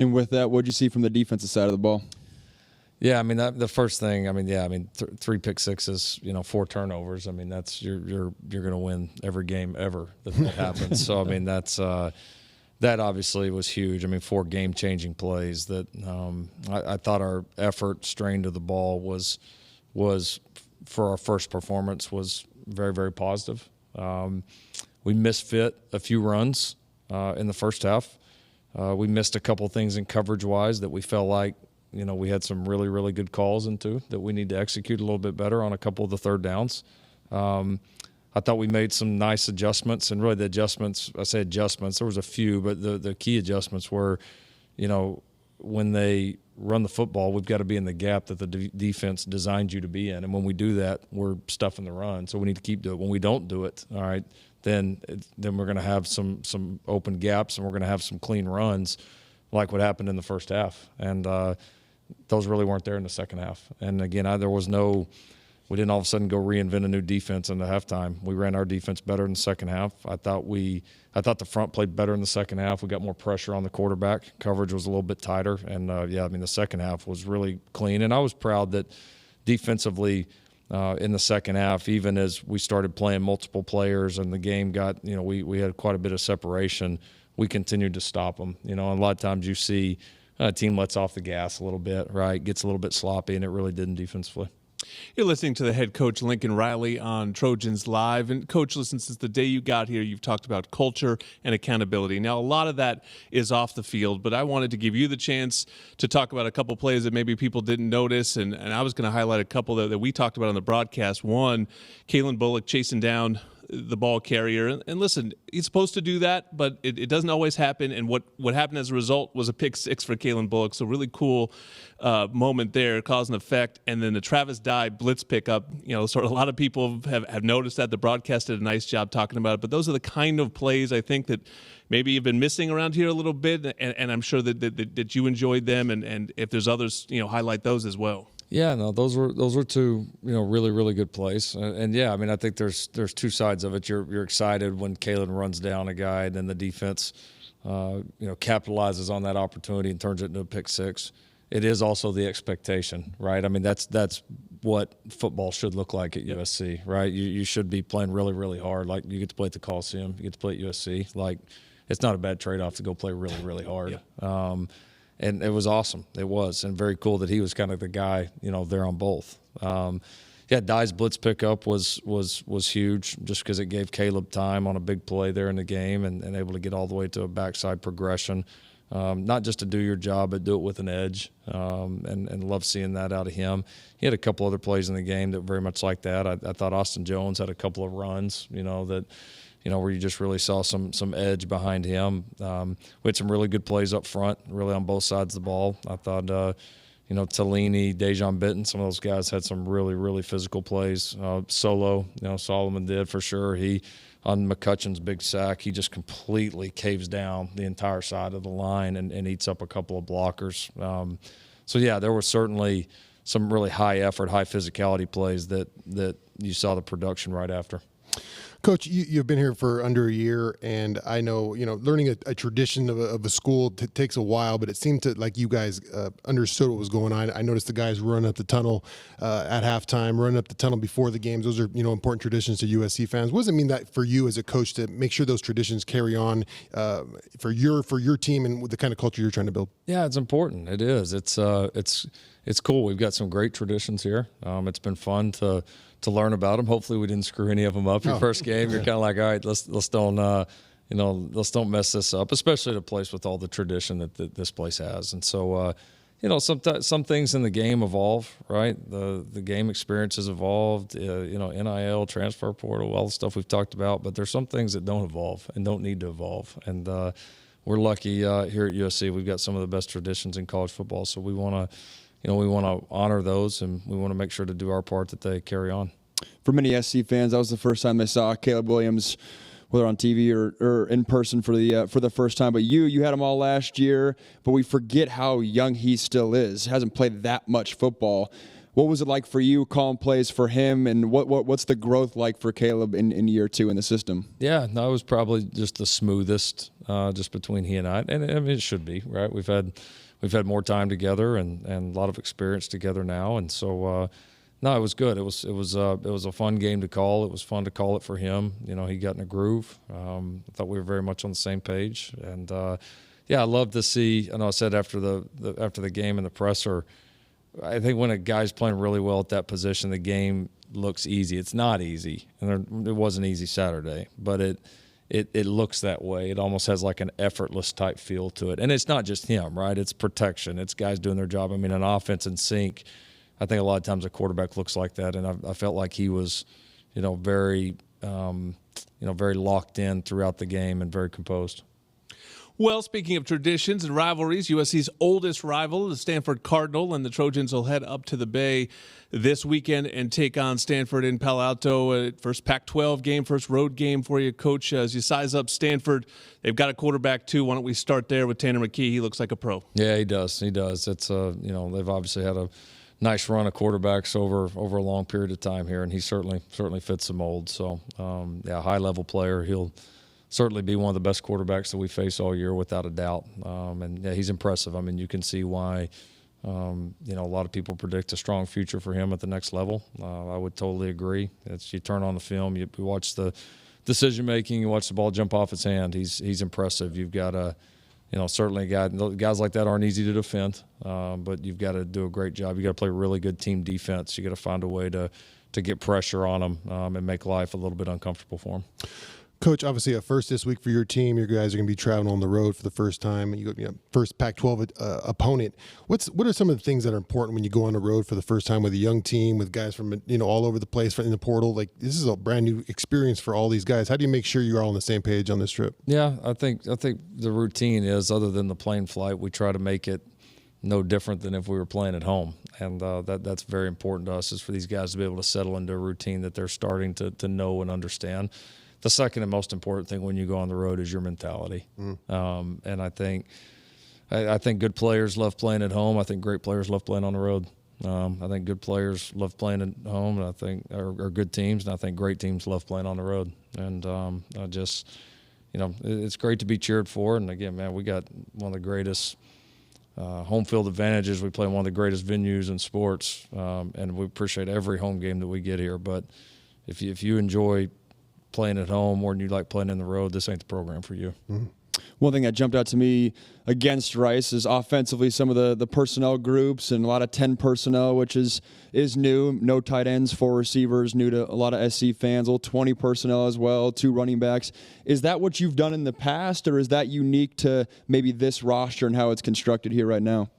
And with that, what did you see from the defensive side of the ball? Yeah, I mean the first thing. I mean, 3 pick sixes, 4 turnovers. I mean, that's you're going to win every game ever that happens. So I mean, that obviously was huge. I mean, 4 game-changing plays. That I thought our effort, strain to the ball was for our first performance was very, very positive. We misfit a few runs in the first half. We missed a couple things in coverage-wise that we felt like. We had some really, really good calls into that we need to execute a little bit better on a couple of the third downs. I thought we made some nice adjustments, and really the adjustments, I say adjustments, there was a few, but the key adjustments were, when they run the football, we've got to be in the gap that the defense designed you to be in. And when we do that, we're stuffing the run. So we need to keep doing it. When we don't do it, all right, then we're going to have some open gaps, and we're going to have some clean runs like what happened in the first half. And those really weren't there in the second half. And again, we didn't all of a sudden go reinvent a new defense in the halftime. We ran our defense better in the second half. I thought the front played better in the second half. We got more pressure on the quarterback. Coverage was a little bit tighter. And the second half was really clean. And I was proud that defensively in the second half, even as we started playing multiple players and the game got, we had quite a bit of separation, we continued to stop them. And a lot of times you see a team lets off the gas a little bit, right, gets a little bit sloppy, and it really didn't defensively. You're listening to the head coach, Lincoln Riley, on Trojans Live. And, Coach, listen, since the day you got here, you've talked about culture and accountability. Now, a lot of that is off the field, but I wanted to give you the chance to talk about a couple plays that maybe people didn't notice, and I was going to highlight a couple that we talked about on the broadcast. One, Kalen Bullock chasing down the ball carrier. And listen, he's supposed to do that, but it doesn't always happen. And what happened as a result was a pick 6 for Kalen Bullock. So really cool moment there, cause and effect. And then the Travis Dye blitz pickup, sort of a lot of people have noticed that. The broadcast did a nice job talking about it. But those are the kind of plays I think that maybe you've been missing around here a little bit. And I'm sure that you enjoyed them. And if there's others, highlight those as well. Yeah, no, those were 2, really, really good plays. And yeah, I mean, I think there's 2 sides of it. You're excited when Kalen runs down a guy, and then the defense, capitalizes on that opportunity and turns it into a pick 6. It is also the expectation, right? I mean, that's what football should look like at USC, right? You should be playing really, really hard. Like, you get to play at the Coliseum, you get to play at USC. Like, it's not a bad trade-off to go play really, really hard. Yeah. And it was awesome. It was, and very cool that he was kind of the guy, there on both. Dye's blitz pickup was huge, just because it gave Caleb time on a big play there in the game, and able to get all the way to a backside progression, not just to do your job, but do it with an edge. And love seeing that out of him. He had a couple other plays in the game that were very much like that. I thought Austin Jones had a couple of runs, that. Where you just really saw some edge behind him. We had some really good plays up front, really on both sides of the ball. I thought, Tellini, Dejon Benton, some of those guys had some really, really physical plays. Solo, Solomon did for sure. He, on McCutcheon's big sack, he just completely caves down the entire side of the line and eats up a couple of blockers. There was certainly some really high effort, high physicality plays that you saw the production right after. Coach, you've been here for under a year, and I know, learning a tradition of a school takes a while, but it seemed like you guys understood what was going on. I noticed the guys run up the tunnel at halftime, run up the tunnel before the games. Those are, important traditions to USC fans. What does it mean that for you as a coach to make sure those traditions carry on for your team and with the kind of culture you're trying to build? Yeah, it's important. It is. It's cool. We've got some great traditions here. It's been fun to learn about them. Hopefully we didn't screw any of them up your first game. You're kind of like, all right, let's don't mess this up, especially at a place with all the tradition that this place has. And so, some things in the game evolve, right? The game experience has evolved, NIL, transfer portal, all the stuff we've talked about, but there's some things that don't evolve and don't need to evolve. And we're lucky here at USC. We've got some of the best traditions in college football, so we want to honor those, and we want to make sure to do our part that they carry on. For many SC fans, that was the first time they saw Caleb Williams, whether on TV or in person for the first time. But you had him all last year, but we forget how young he still is. Hasn't played that much football. What was it like for you calling plays for him, and what's the growth like for Caleb in year 2 in the system? Yeah, no, it was probably just the smoothest just between he and I. And I mean, it should be, right? We've had more time together and a lot of experience together now, and so. No, it was good. It was a fun game to call. It was fun to call it for him. You know, he got in a groove. I thought we were very much on the same page, and I love to see. I know I said after the game in the presser, I think when a guy's playing really well at that position, the game looks easy. It's not easy, and it wasn't easy Saturday, but it looks that way. It almost has like an effortless type feel to it, and it's not just him, right? It's protection. It's guys doing their job. I mean, an offense in sync. I think a lot of times a quarterback looks like that, and I felt like he was, very, very locked in throughout the game and very composed. Well, speaking of traditions and rivalries, USC's oldest rival, the Stanford Cardinal, and the Trojans will head up to the Bay this weekend and take on Stanford in Palo Alto. First Pac-12 game, first road game for you, Coach. As you size up Stanford, they've got a quarterback too. Why don't we start there with Tanner McKee? He looks like a pro. Yeah, he does. He does. It's they've obviously had a nice run of quarterbacks over a long period of time here, and he certainly fits the mold. So, high-level player. He'll certainly be one of the best quarterbacks that we face all year, without a doubt. He's impressive. I mean, you can see why, a lot of people predict a strong future for him at the next level. I would totally agree. You turn on the film, you watch the decision-making, you watch the ball jump off his hand. He's impressive. You've got a certainly guys like that aren't easy to defend, but you've got to do a great job. You got to play really good team defense. You got to find a way to get pressure on them and make life a little bit uncomfortable for them. Coach, obviously a first this week for your team. You guys are going to be traveling on the road for the first time. First Pac-12 opponent. What are some of the things that are important when you go on the road for the first time with a young team, with guys from all over the place in the portal? Like, this is a brand new experience for all these guys. How do you make sure you're all on the same page on this trip? Yeah, I think the routine is, other than the plane flight, we try to make it no different than if we were playing at home, and that's very important to us, is for these guys to be able to settle into a routine that they're starting to know and understand. The second and most important thing when you go on the road is your mentality. And I think good players love playing at home. I think great players love playing on the road. I think good players love playing at home, and I think are good teams, and I think great teams love playing on the road. And it's great to be cheered for. And again, man, we got one of the greatest home field advantages. We play in one of the greatest venues in sports, and we appreciate every home game that we get here. But if you enjoy playing at home more than you like playing in the road, this ain't the program for you. Mm-hmm. One thing that jumped out to me against Rice is offensively some of the personnel groups, and a lot of 10 personnel, which is new. No tight ends, 4 receivers, new to a lot of SC fans. 20 personnel as well, 2 running backs. Is that what you've done in the past, or is that unique to maybe this roster and how it's constructed here right now?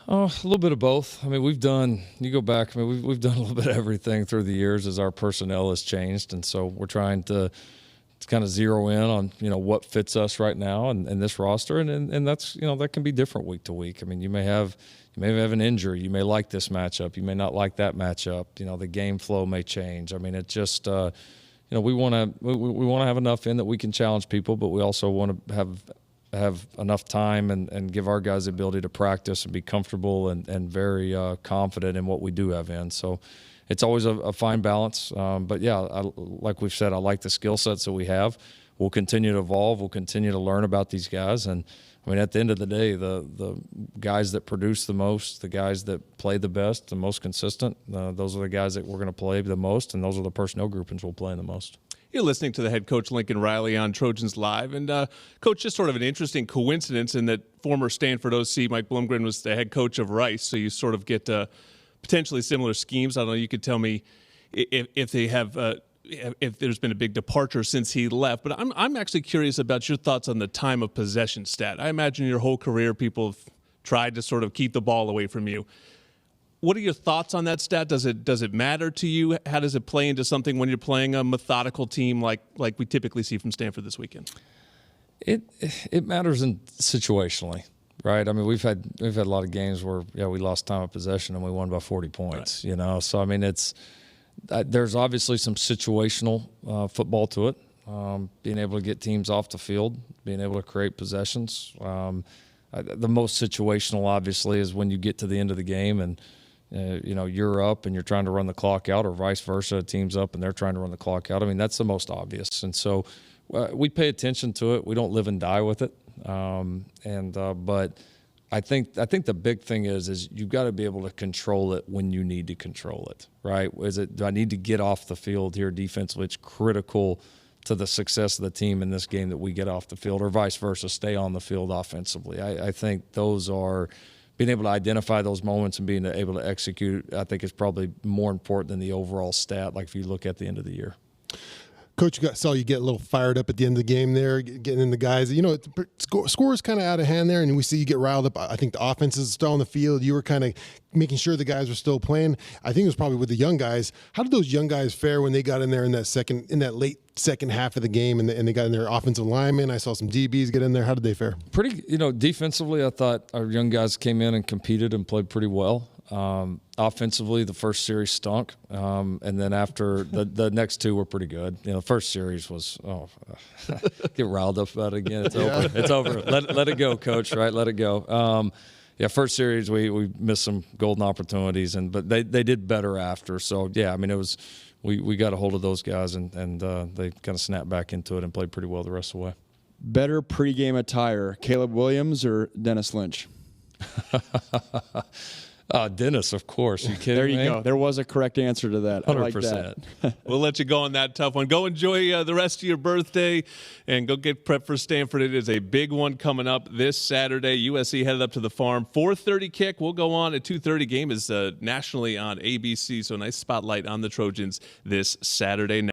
A little bit of both. I mean, we've done a little bit of everything through the years as our personnel has changed. And so we're trying to kind of zero in on, what fits us right now and this roster. And that's, that can be different week to week. I mean, you may have an injury. You may like this matchup. You may not like that matchup. The game flow may change. I mean, it just, we want to have enough in that we can challenge people, but we also want to have enough time and give our guys the ability to practice and be comfortable and very confident in what we do have in. So it's always a fine balance. But, like we've said, I like the skill sets that we have. We'll continue to evolve. We'll continue to learn about these guys. And, I mean, at the end of the day, the guys that produce the most, the guys that play the best, the most consistent, those are the guys that we're going to play the most, and those are the personnel groupings we'll play the most. You're listening to the head coach, Lincoln Riley, on Trojans Live. And, Coach, just sort of an interesting coincidence in that former Stanford OC Mike Blumgren was the head coach of Rice, so you sort of get potentially similar schemes. I don't know, you could tell me if they have if there's been a big departure since he left. But I'm actually curious about your thoughts on the time of possession stat. I imagine your whole career people have tried to sort of keep the ball away from you. What are your thoughts on that stat? Does it matter to you? How does it play into something when you're playing a methodical team like we typically see from Stanford this weekend? It matters situationally, right? I mean, we've had a lot of games where we lost time of possession and we won by 40 points. Right. So I mean, there's obviously some situational football to it. Being able to get teams off the field, being able to create possessions. The most situational, obviously, is when you get to the end of the game and you're up and you're trying to run the clock out, or vice versa, a team's up and they're trying to run the clock out. I mean, that's the most obvious. And so we pay attention to it. We don't live and die with it. But I think the big thing is you've got to be able to control it when you need to control it, right? Do I need to get off the field here defensively? It's critical to the success of the team in this game that we get off the field, or vice versa, stay on the field offensively. I think those are being able to identify those moments and being able to execute, I think is probably more important than the overall stat, like if you look at the end of the year. Coach, saw you get a little fired up at the end of the game there, getting in the guys. You know, score is kind of out of hand there, and we see you get riled up. I think the offense is still on the field. You were kind of making sure the guys were still playing. I think it was probably with the young guys. How did those young guys fare when they got in there in that late second half of the game, and they got in their offensive linemen? I saw some DBs get in there. How did they fare? Pretty, defensively, I thought our young guys came in and competed and played pretty well. Offensively, the first series stunk, and then after the next two were pretty good. The first series was get riled up about it again. It's over. It's over. Let it go, Coach. Right? Let it go. First series we missed some golden opportunities, but they did better after. So yeah, I mean it was we got a hold of those guys and they kind of snapped back into it and played pretty well the rest of the way. Better pregame attire, Caleb Williams or Dennis Lynch? Dennis, of course. You kidding There you me? go. There was a correct answer to that. 100%. I like that. We'll let you go on that tough one. Go enjoy the rest of your birthday and go get prepped for Stanford. It is a big one coming up this Saturday. USC headed up to the Farm. 4:30 kick. We'll go on at 2:30. Game is nationally on ABC, so nice spotlight on the Trojans this Saturday night.